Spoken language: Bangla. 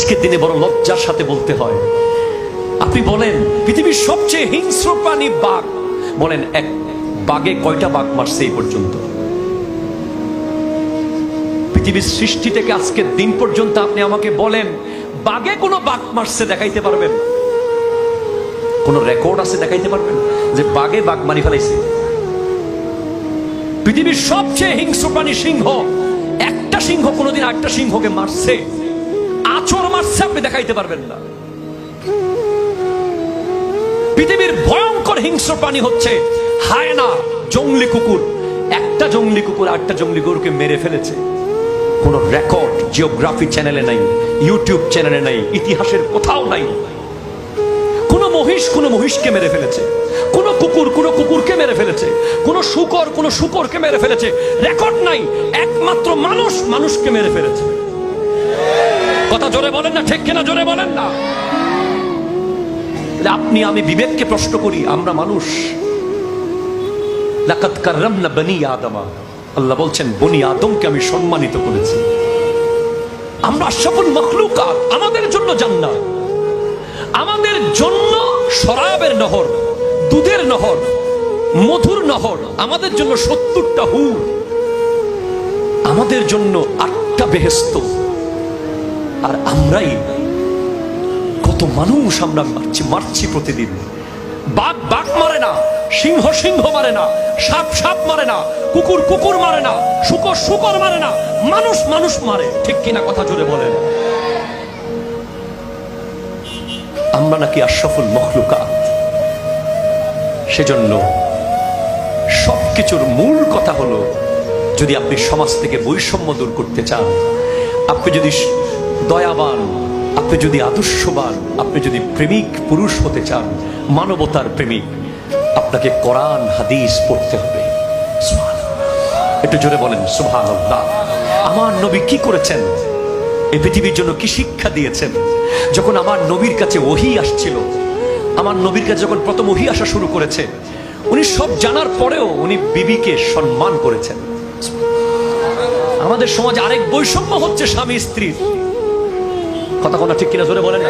আজকের দিনে বড় লজ্জার সাথে বলতে হয়, আপনি বলেন পৃথিবীর সবচেয়ে হিংস্র প্রাণী বাঘ, বলেন এক বাঘে কয়টা বাঘ মারছে এই পর্যন্ত? পৃথিবীর সৃষ্টি থেকে আজকের দিন পর্যন্ত আপনি আমাকে বলেন বাঘে কোনো বাঘ মারছে দেখাইতে পারবেন? কোন রেকর্ড আছে দেখাইতে পারবেন যে বাঘে বাঘ মারি ফেলাইছে? পৃথিবীর সবচেয়ে হিংস্র প্রাণী সিংহ, একটা সিংহ কোনোদিন একটা সিংহকে মারছে, আচর মারছে আপনি দেখাইতে পারবেন না। পৃথিবীর ভয়ঙ্কর হিংস্র প্রাণী হচ্ছে হায়না, জংলি কুকুর। একটা জংলি কুকুর আরেকটা জংলি কুকুরকে মেরে ফেলেছে, কোন রেকর্ড জিওগ্রাফি চ্যানেলে নাই, ইউটিউব চ্যানেলে নাই, ইতিহাসের কোথাও নাই। কোন মহিষকে মেরে ফেলেছে, কোন কুকুরকে মেরে ফেলেছে, কোন শুকরকে মেরে ফেলেছে, রেকর্ড নাই। একমাত্র মানুষকে মেরে ফেলেছে। কথা জোরে বলেন না, ঠিক কিনা জোরে বলেন না। আপনি আমি বিবেককে প্রশ্ন করি, আমরা মানুষ। লাকাদ কাররামনা বনি আদমা, আল্লাহ বলছেন বনি আদমকে আমি সম্মানিত করেছি। আমরা আশরাফুল মাখলুকাত, আমাদের জন্য জান্নাত, আমাদের জন্য শরাবের নহর, দুধের নহর, মধুর নহর, আমাদের জন্য 70টা হুর, আমাদের জন্য 8টা বেহেশত। আর আমরাই কত মানুষ আমরা মারছি প্রতিদিন। বাঘ মারে না, সিংহ মারে না, সাপ মারে না, কুকুর মারে না, শুকর মারে না, মানুষ মারে। ঠিক কিনা কথা জোরে বলেন। আমরা নাকি আশরাফুল মখলুকাত। সেজন্য সবকিছুর মূল কথা হলো, যদি আপনি সমাজ থেকে বৈষম্য দূর করতে চান, আপনি যদি দয়াবান, আপনি যদি আদর্শবান, আপনি যদি প্রেমিক পুরুষ হতে চান, মানবতার প্রেমিক, আপনাকে কোরআন হাদিস পড়তে হবে। একটু জোরে বলেন সুবহানাল্লাহ। আমার নবী কি করেছেন, এই পৃথিবীর জন্য কি শিক্ষা দিয়েছেন? যখন আমার নবীর কাছে ওহী আসছিল, আমার নবীর কাছে যখন প্রথম ওহী আসা শুরু করেছে, উনি সব জানার পরেও উনি বিবিকে সম্মান করেছেন। আমাদের সমাজে আরেক বৈষম্য হচ্ছে স্বামী স্ত্রীর। কথা ঠিক কিনা জোরে বলেন না।